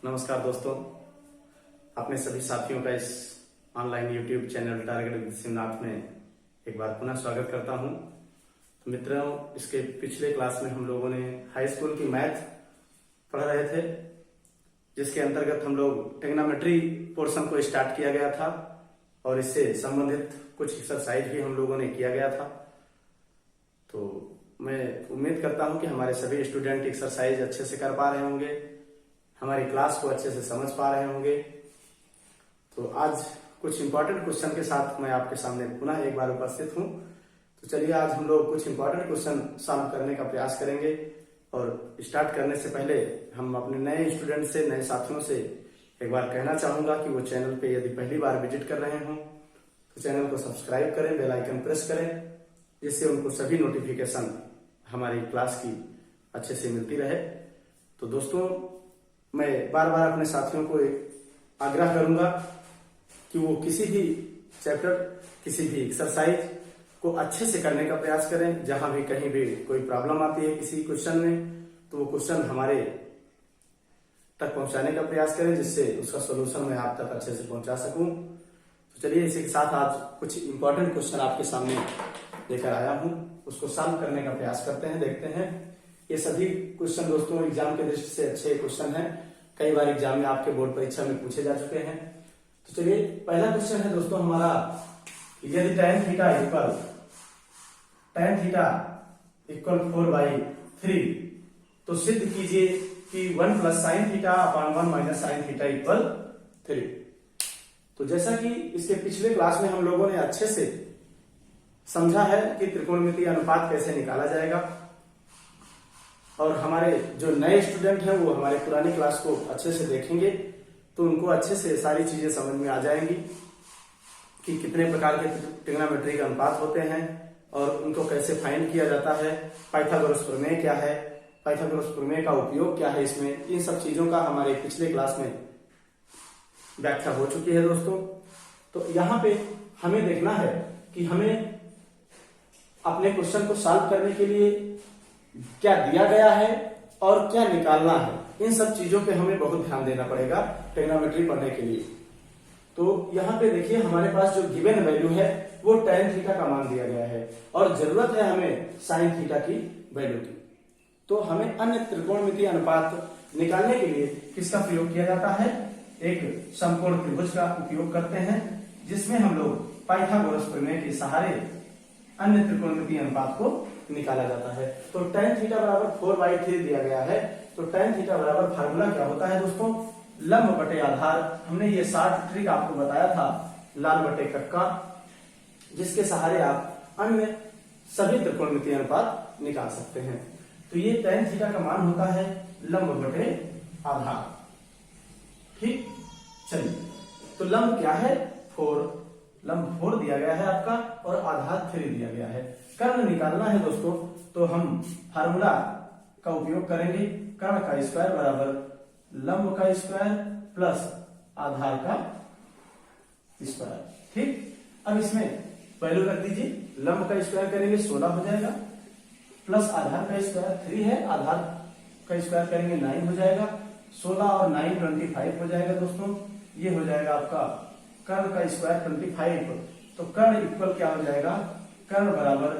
नमस्कार दोस्तों, अपने सभी साथियों का इस online YouTube channel target with Shivnath में एक बार पुनः स्वागत करता हूं। तो मित्रों, इसके पिछले क्लास में हम लोगों ने हाई स्कूल की मैथ पढ़ रहे थे, जिसके अंतर्गत हम लोग ट्रिग्नोमेट्री पोर्शन को स्टार्ट किया गया था और इससे संबंधित कुछ एक्सरसाइज भी हम लोगों ने किया गया था। तो मैं उम्मीद करता हूं कि हमारे सभी स्टूडेंट एक्सरसाइज अच्छे से कर पा रहे होंगे, हमारी क्लास को अच्छे से समझ पा रहे होंगे। तो आज कुछ इंपॉर्टेंट क्वेश्चन के साथ मैं आपके सामने पुनः एक बार उपस्थित हूं। तो चलिए आज हम लोग कुछ इंपॉर्टेंट क्वेश्चन सॉल्व करने का प्रयास करेंगे। और स्टार्ट करने से पहले हम अपने नए स्टूडेंट से, नए साथियों से एक बार कहना चाहूंगा कि वो चैनल पे यदि पहली बार विजिट कर रहे हों तो चैनल को सब्सक्राइब करें, बेल आइकन प्रेस करें, जिससे उनको सभी नोटिफिकेशन हमारी क्लास की अच्छे से मिलती रहे। तो दोस्तों, मैं बार बार अपने साथियों को आग्रह करूंगा कि वो किसी भी चैप्टर, किसी भी एक्सरसाइज को अच्छे से करने का प्रयास करें। जहां भी कहीं भी कोई प्रॉब्लम आती है किसी क्वेश्चन में, तो वो क्वेश्चन हमारे तक पहुंचाने का प्रयास करें, जिससे उसका सोल्यूशन मैं आप तक अच्छे से पहुंचा सकूं। तो चलिए इसी के साथ आज कुछ इंपॉर्टेंट क्वेश्चन आपके सामने लेकर आया हूं, उसको सॉल्व करने का प्रयास करते हैं, देखते हैं। ये सभी क्वेश्चन दोस्तों एग्जाम के दृष्टि से अच्छे क्वेश्चन हैं, कई बार एग्जाम में आपके बोर्ड परीक्षा में पूछे जा चुके हैं। तो चलिए पहला क्वेश्चन है दोस्तों हमारा, यदि tan थीटा इक्वल 4/3 तो सिद्ध कीजिए कि 1 plus sine theta upon 1 minus sine theta equal 3। तो जैसा कि इसके पिछले क्लास में हम लोगों ने अच्छे से समझा है कि त्रिकोणमितीय अनुपात कैसे निकाला जाएगा, और हमारे जो नए स्टूडेंट हैं वो हमारे पुरानी क्लास को अच्छे से देखेंगे तो उनको अच्छे से सारी चीजें समझ में आ जाएंगी कि कितने प्रकार के ट्रिग्नोमेट्री के अनुपात होते हैं और उनको कैसे फाइंड किया जाता है, पाइथागोरस प्रमेय क्या है, पाइथागोरस प्रमेय का उपयोग क्या है इसमें। इन सब चीजों का हमारे पिछले क्लास में व्याख्या हो चुकी है दोस्तों। तो यहाँ पे हमें देखना है कि हमें अपने क्वेश्चन को सॉल्व करने के लिए क्या दिया गया है और क्या निकालना है। इन सब चीजों पे हमें बहुत ध्यान देना पड़ेगा ट्रिग्नोमेट्री पढ़ने के लिए। तो यहाँ पे देखिए हमारे पास जो गिवन वैल्यू है वो tan थीटा का मान दिया गया है और जरूरत है हमें sin थीटा की वैल्यू की। तो हमें अन्य त्रिकोणमितीय अनुपात निकालने के लिए किसका प्रयोग किया जाता है? एक समकोण त्रिभुज का उपयोग करते हैं, जिसमें हम लोग पाइथागोरस प्रमेय के सहारे अन्य त्रिकोणमितीय अनुपात को निकाला जाता है। तो tan थीटा बराबर 4/3 दिया गया है। तो tan थीटा बराबर फार्मूला क्या होता है दोस्तों? लंब बटे आधार। हमने ये शॉर्ट ट्रिक आपको बताया था, लाल बटे कक्का, जिसके सहारे आप अन्य सभी त्रिकोणमितीय अनुपात निकाल सकते हैं। तो ये tan थीटा का मान होता है लंब बटे आधार। ठीक, चलिए तो लंब क्या है? 4, लंब 4 दिया गया है आपका और आधार 3 दिया गया है। कर्ण निकालना है दोस्तों, तो हम फार्मूला का उपयोग करेंगे। कर्ण का स्क्वायर बराबर लंब का स्क्वायर प्लस आधार का स्क्वायर। ठीक, अब इसमें वैल्यू रख दीजिए। लंब का स्क्वायर करेंगे 16 हो जाएगा, प्लस आधार का स्क्वायर 3 है, आधार का स्क्वायर करेंगे 9 हो जाएगा। 16 और 9 25 हो जाएगा दोस्तों। ये हो जाएगा आपका कर्ण का स्क्वायर 25। तो कर्ण इक्वल क्या हो जाएगा? कर्ण बराबर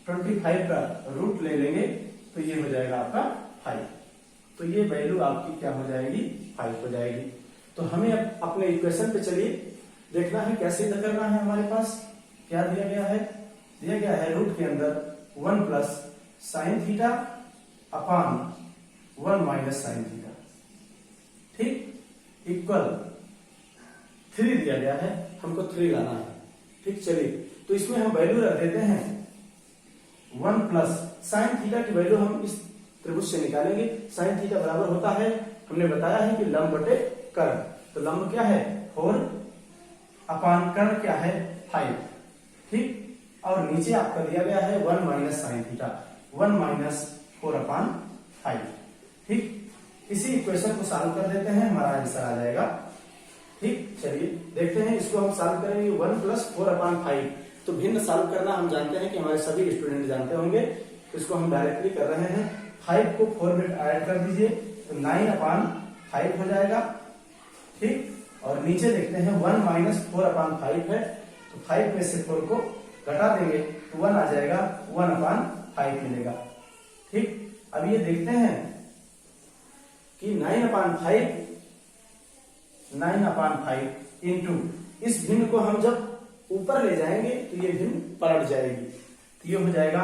25 का रूट ले लेंगे तो ये हो जाएगा आपका 5। तो ये वैल्यू आपकी क्या हो जाएगी? 5 हो जाएगी। तो हमें अपने इक्वेशन पे चलिए देखना है कैसे करना है। हमारे पास क्या दिया गया है? दिया गया है रूट के अंदर 1 plus sine theta upon 1 minus sine theta. ठीक, इक्वल 3 दिया गया है, हमको 3 लाना है। ठीक, चलिए तो इसमें हम वैल्यू रख देते हैं 1 प्लस साइन थीटा की वैल्यू हम इस त्रिभुज से निकालेंगे। साइन थीटा बराबर होता है, हमने बताया है कि लंब बटे कर्ण। तो लंब क्या है? 4 अपान कर्ण क्या है? 5। ठीक, और नीचे आपका दिया गया है 1 माइनस साइन थीटा, 1 माइनस 4 अपान 5। ठीक, इसी इक्वेशन को सॉल्व कर देते हैं, हमारा आंसर आ जाएगा। ठीक, चलिए देखते हैं इसको हम सॉल्व करेंगे। 1 प्लस 4 अपान 5, तो भिन्न सॉल्व करना हम जानते हैं कि हमारे सभी स्टूडेंट जानते होंगे। तो इसको हम डायरेक्टली कर रहे हैं। 5 को 4 में ऐड कर दीजिए तो 9 अपान 5 हो जाएगा, ठीक। और नीचे देखते हैं 1 माइनस 4/5 है, तो 5 में से 4 को घटा देंगे तो 1 आ जाएगा, 1/5 मिलेगा, ठीक। अब ये देखते हैं कि 9/5 इंटू इस भिन्न को हम जब ऊपर ले जाएंगे तो ये भिन्न पलट जाएगी, तो ये हो जाएगा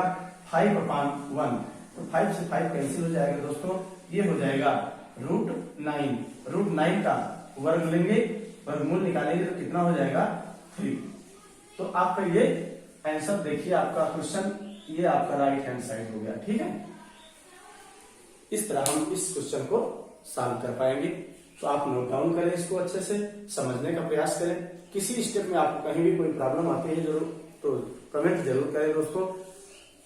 5/1, तो 5 से 5 कैंसिल हो जाएगा दोस्तों, ये हो जाएगा √9 का वर्ग लेंगे, वर्गमूल निकालेंगे तो कितना हो जाएगा 3। तो आपका ये आंसर देखिए, आपका क्वेश्चन ये आपका राइट हैंड साइड हो गया, ठीक है। इस तरह हम इस क्वेश्चन को सॉल्व कर पाएंगे। तो आप नोट डाउन करें, इसको अच्छे से समझने का प्रयास करें। किसी स्टेप में आपको कहीं भी कोई प्रॉब्लम आती है जरूर तो कमेंट जरूर करें दोस्तों,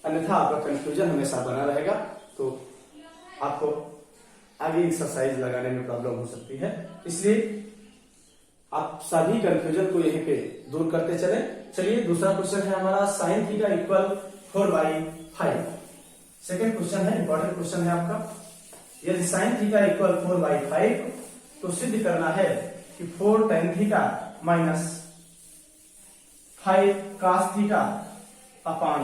अन्यथा आपका कंफ्यूजन हमेशा बना रहेगा, तो आपको आगे एक्सरसाइज लगाने में प्रॉब्लम हो सकती है। इसलिए आप सभी कंफ्यूजन को यहीं पे दूर करते चले। चलिए दूसरा क्वेश्चन है हमारा sin theta equal 4/5। Second question है, इंपॉर्टेंट क्वेश्चन है आपका। यदि sin थीटा इक्वल 4/5 तो सिद्ध करना है कि 4 tan theta minus 5 cos theta upon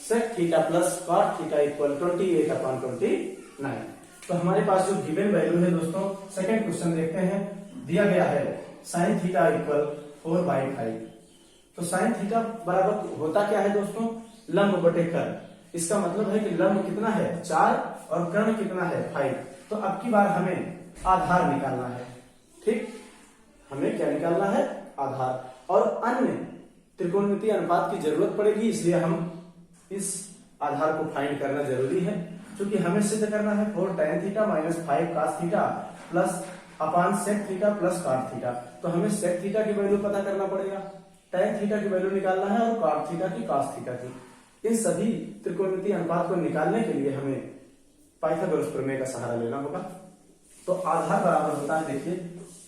sec theta plus cot theta equal 28/29। तो हमारे पास जो गिवन वैल्यू है दोस्तों, सेकेंड क्वेश्चन देखते हैं, दिया गया है sin थीटा इक्वल 4/5। तो sin थीटा बराबर होता क्या है दोस्तों, लंब बटे कर्ण। इसका मतलब है कि लंब कितना है 4 और कर्ण कितना है 5। तो अब की बार हमें आधार निकालना है, ठीक। हमें क्या निकालना है, आधार। और अन्य त्रिकोणमितीय अनुपात की जरूरत पड़ेगी, इसलिए हम इस आधार को फाइंड करना जरूरी है। क्योंकि हमें सिद्ध करना है 4 tan theta minus 5 cos theta plus upon sec theta plus cot theta. तो हमें sec थीटा की वैल्यू पता करना पड़ेगा, tan थीटा की वैल्यू निकालना है और cot थीटा की, cos थीटा की। इन सभी त्रिकोणमितीय अनुपात को निकालने के लिए हमें पाइथागोरस प्रमेय का सहारा लेना होगा। तो आधार बराबर होता है, देखिए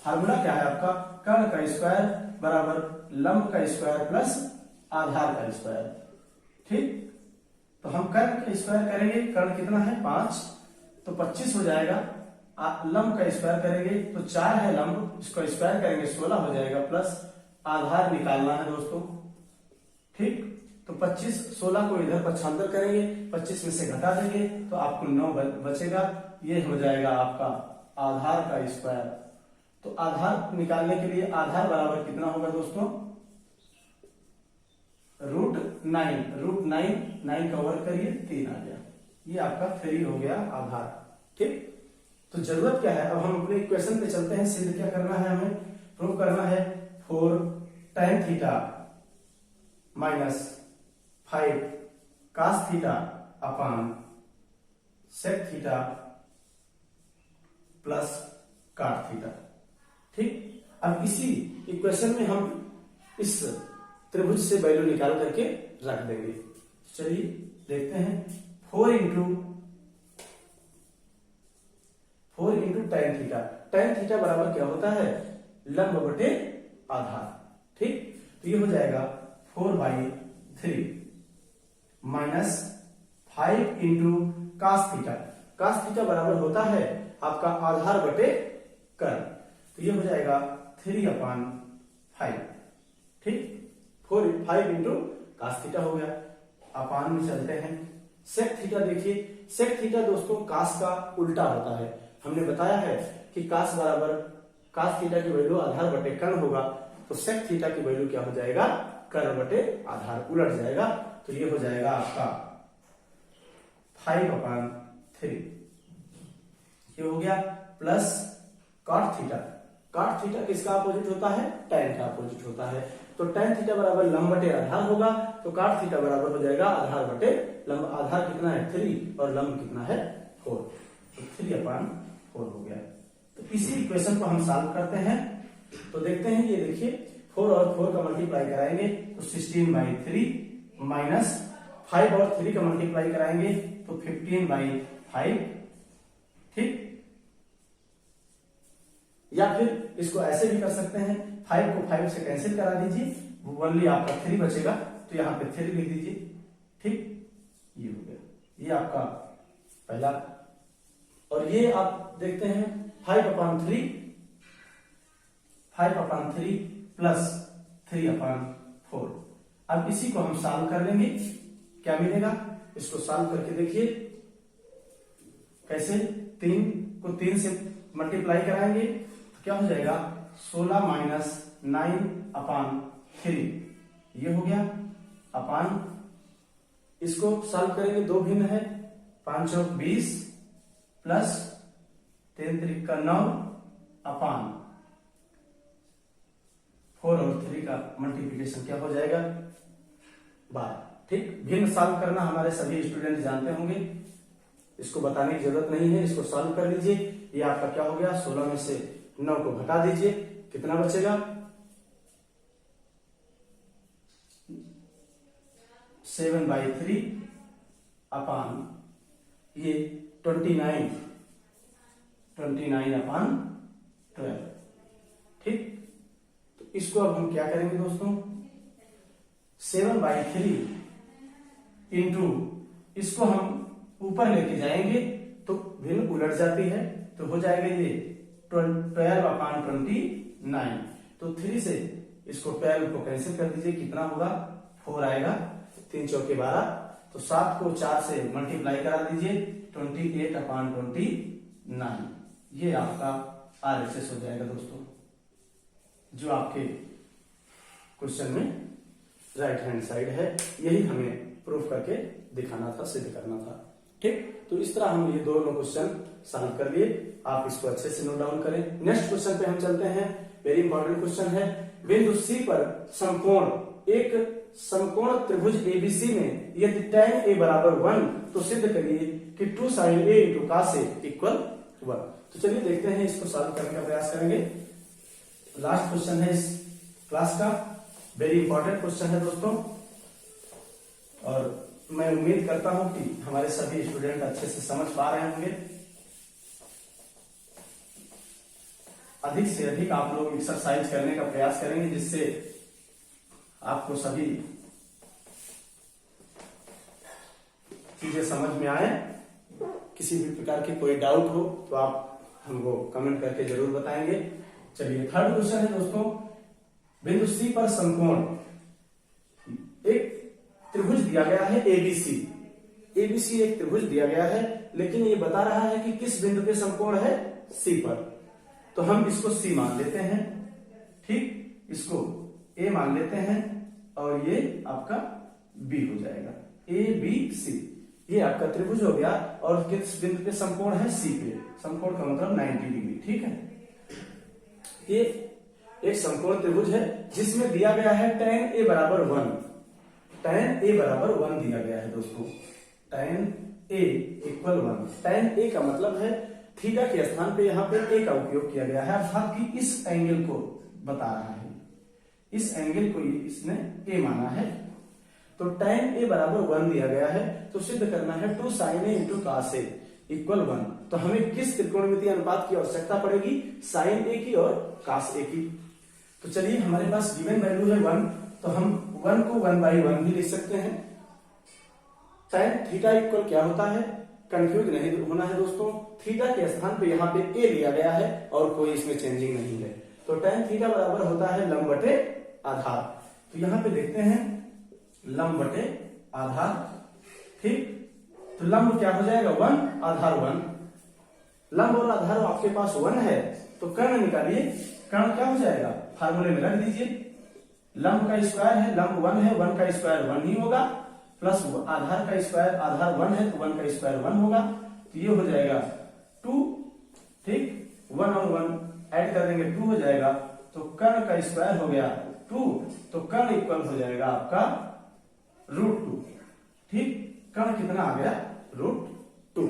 फार्मूला क्या है आपका, कर्ण का स्क्वायर बराबर लंब का स्क्वायर प्लस आधार का स्क्वायर, ठीक। तो हम कर्ण का स्क्वायर करेंगे, कर्ण कितना है 5, तो 25 हो जाएगा। लंब का स्क्वायर करेंगे तो 4 है लंब, इसको स्क्वायर करेंगे 16 हो जाएगा, प्लस आधार निकालना है दोस्तों, ठीक। तो 25 16 को इधर पक्षांतर करेंगे, 25 में से घटा देंगे तो आपको 9 बचेगा, ये हो जाएगा आपका आधार का स्क्वायर। तो आधार निकालने के लिए आधार बराबर कितना होगा दोस्तों, √9 9 का वर्ग करिए 3 आ गया, ये आपका 3 हो गया आधार, ठीक। तो जरूरत क्या है, अब हम अपने इक्वेशन पे चलते हैं। सिद्ध क्या करना है, हमें प्रूव करना है 4 tan theta minus 5 cos theta upon sec theta plus cot theta, ठीक। अब इसी इक्वेशन में हम इस त्रिभुज से वैल्यू निकाल करके रख देंगे। चलिए देखते हैं, 4 into tan theta. tan theta बराबर क्या होता है, लंब बटे आधार, ठीक। तो ये हो जाएगा 4/3 minus 5 into cos theta. cos theta बराबर होता है आपका आधार बटे कर्ण, तो ये हो जाएगा 3/5, ठीक। 5 इंटू cos थीटा हो गया। अपान में चलते हैं, sec थीटा देखिए, sec थीटा दोस्तों cos का उल्टा होता है। हमने बताया है कि cos बराबर cos थीटा की वैल्यू आधार बटे कर्ण होगा, तो sec थीटा की वैल्यू क्या हो जाएगा, कर्ण बटे आधार, उलट जाएगा। तो ये हो जाएगा आपका 5/3, ये हो गया, plus cot theta. cot theta किसका अपोजिट होता है, tan का अपोजिट होता है। तो tan थीटा बराबर लंब बटे आधार होगा, तो cot थीटा बराबर हो जाएगा आधार बटे लंब। आधार कितना है 3 और लंब कितना है 4, तो 3/4 हो गया। तो इसी इक्वेशन को हम सॉल्व करते हैं। तो देखते हैं, ये देखिए 4 और 4 का मल्टीप्लाई कराएंगे तो 16/3 माइनस 5 और 3 का मल्टीप्लाई कराएंगे तो 15/5, ठीक। या फिर इसको ऐसे भी कर सकते हैं, 5 को 5 से कैंसिल करा दीजिए, ओनली आपका 3 बचेगा, तो यहाँ पे 3 लिख दीजिए, ठीक। ये हो गया, ये आपका पहला और ये आप देखते हैं 5/3 प्लस 3/4। अब इसी को हम सॉल्व कर लेंगे, क्या मिलेगा, इसको सॉल्व करके देखिए कैसे। 3 को 3 से मल्टीप्लाई कराएंगे तो क्या हो जाएगा, 16 माइनस 9/3 ये हो गया अपान, इसको सॉल्व करेंगे, दो भिन्न है, 5 और 20 प्लस 3 3 का 9 अपान 4 और 3 का मल्टीप्लिकेशन क्या हो जाएगा 12। ठीक, भिन्न सॉल्व करना हमारे सभी स्टूडेंट जानते होंगे, इसको बताने की जरूरत नहीं है, इसको सॉल्व कर लीजिए। ये आपका क्या हो गया, 16 में से 9 को घटा दीजिए, कितना बचेगा 7/3 अपान ये 29/12। ठीक, तो इसको अब हम क्या करेंगे दोस्तों, 7/3 इंटू इसको हम ऊपर लेके जाएंगे तो भिन्न उलट जाती है, तो हो जाएगा ये 12/29। तो 3 से इसको 12 को कैंसिल कर दीजिए, कितना होगा 4 आएगा, 3 चौके 12, तो 7 को 4 से मल्टीप्लाई करा दीजिए, 28/29 ये आपका RHS हो जाएगा दोस्तों, जो आपके क्वेश्चन में राइट हैंड साइड है। यही हमें प्रूफ करके दिखाना था, सिद्ध करना था। ठीक, तो इस तरह हम ये दोनों क्वेश्चन सॉल्व कर लिए, आप इसको अच्छे से नोट डाउन करें। नेक्स्ट क्वेश्चन पे हम चलते हैं, वेरी इंपॉर्टेंट क्वेश्चन है। बिंदु C पर समकोण, एक समकोण त्रिभुज ABC में यदि tan A बराबर 1 तो सिद्ध करिए कि 2 sin A into cos A equal 1। तो चलिए देखते हैं, इसको सॉल्व करने का प्रयास करेंगे। लास्ट क्वेश्चन है इस क्लास का, वेरी इंपॉर्टेंट क्वेश्चन है दोस्तों, और मैं उम्मीद करता हूं कि हमारे सभी स्टूडेंट अच्छे से समझ पा रहे होंगे। अधिक से अधिक आप लोग एक्सरसाइज करने का प्रयास करेंगे, जिससे आपको सभी चीजें समझ में आए। किसी भी प्रकार की कोई डाउट हो तो आप हमको कमेंट करके जरूर बताएंगे। चलिए थर्ड क्वेश्चन है दोस्तों, बिंदु C पर समकोण, एक त्रिभुज दिया गया है ABC एक त्रिभुज दिया गया है, लेकिन ये बता रहा है कि किस बिंदु पे समकोण है C पर। तो हम इसको C मान लेते हैं, ठीक, इसको A मान लेते हैं और ये आपका B हो जाएगा, ABC ये आपका त्रिभुज हो गया, और किस बिंदु पे समकोण है C पे, समकोण का मतलब 90 डिग्री। ठीक है, ये एक समकोण त्रिभुज है जिसमें दिया गया है tan A बराबर 1, tan A बराबर 1 दिया गया है दोस्तों, tan A equal 1। tan A का मतलब है थीटा के स्थान पे यहाँ पे A का उपयोग किया गया है, अर्थात कि इस एंगल को बता रहा है, इस एंगल को इसने A माना है। तो tan A बराबर 1 दिया गया है, तो सिद्ध करना है 2 sin A into cos A equal 1। तो हमें किस त्रिकोणमितीय अनुपात की आवश्यकता पड़ेगी, sin A की और cos A की। तो चलिए हमारे पास गिवन वैल्यू है 1, तो हम 1 को 1/1 भी लिख सकते हैं। tan थीटा इक्वल क्या होता है, कंफ्यूज नहीं होना है दोस्तों, थीटा के स्थान पे यहाँ पे A लिया गया है और कोई इसमें चेंजिंग नहीं है। तो tan थीटा बराबर होता है लंब बटे आधार। तो यहाँ पे देखते हैं लंब बटे आधार, ठीक, तो लंब क्या हो जाएगा 1, आधार 1। लंब और आधार आपके पास 1 है, तो कर्ण निकालिए, कर्ण क्या हो जाएगा, फार्मूले में रख दीजिए, लंब का स्क्वायर है, लंब 1 है, 1 का स्क्वायर 1 ही होगा, प्लस आधार का स्क्वायर, आधार 1 है तो 1 का स्क्वायर 1 होगा, तो ये हो जाएगा 2, ठीक, 1 और 1 ऐड कर देंगे 2 हो जाएगा, तो कर्ण का स्क्वायर हो गया 2, तो कर्ण इक्वल हो जाएगा आपका √2, ठीक, कर्ण कितना आ गया √2।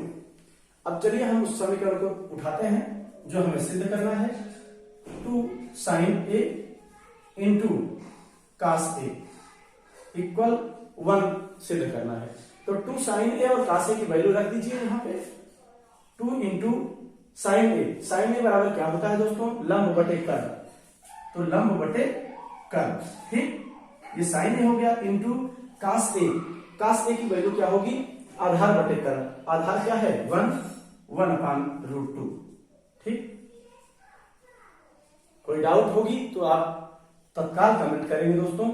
अब चलिए हम उस समीकरण को उठाते हैं जो हमें सिद्ध करना है, 2 sin A into cos A equal 1 सिद्ध करना है। तो 2 sin A और cos A की वैल्यू रख दीजिए यहाँ पे, 2 into sin A, sin A बराबर क्या होता है दोस्तों, लंब बटे कर्ण, तो लंब बटे कर्ण, ठीक, ये sin A हो गया, into cos A, cos A की वैल्यू क्या होगी, आधार बटे कर्ण, आधार क्या है 1, 1/√2। ठीक, कोई डाउट होगी तो आप तत्काल कमेंट करेंगे दोस्तों।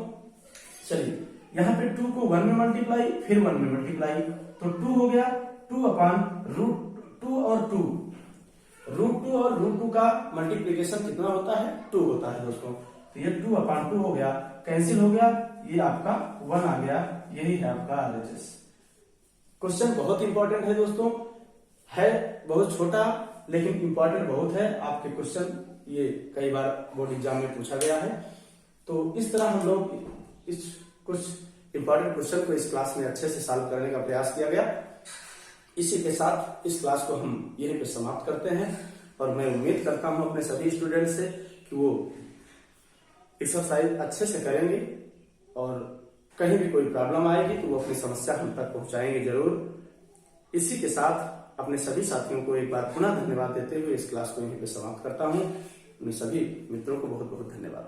चलिए यहां पे 2 को 1 में मल्टीप्लाई, फिर 1 में मल्टीप्लाई, तो 2 हो गया 2/√2 और 2, √2 और √2 का मल्टीप्लीकेशन कितना होता है? 2 होता है दोस्तों। तो ये 2/2 हो गया, कैंसिल हो गया, ये आपका 1 आ गया, यही है आपका RHS। क्वेश्चन बहुत इंपॉर्टेंट है दोस्तों, है बहुत छोटा लेकिन इंपॉर्टेंट बहुत है। आपके क्वेश्चन ये कई बार बोर्ड एग्जाम में पूछा गया है। तो इस तरह हम लोग इस कुछ इंपॉर्टेंट क्वेश्चन को इस क्लास में अच्छे से सॉल्व करने का प्रयास किया गया। इसी के साथ इस क्लास को हम यहीं पे समाप्त करते हैं और मैं उम्मीद करता हूं अपने सभी स्टूडेंट से कि वो एक्सरसाइज अच्छे से करेंगे और कहीं भी कोई प्रॉब्लम आएगी तो वो अपनी समस्या हम तक पहुंचाएंगे जरूर। इसी के साथ अपने सभी साथियों को एक बार पुनः धन्यवाद देते हुए इस क्लास को यहीं पे समाप्त करता हूं। अपने सभी मित्रों को बहुत बहुत धन्यवाद।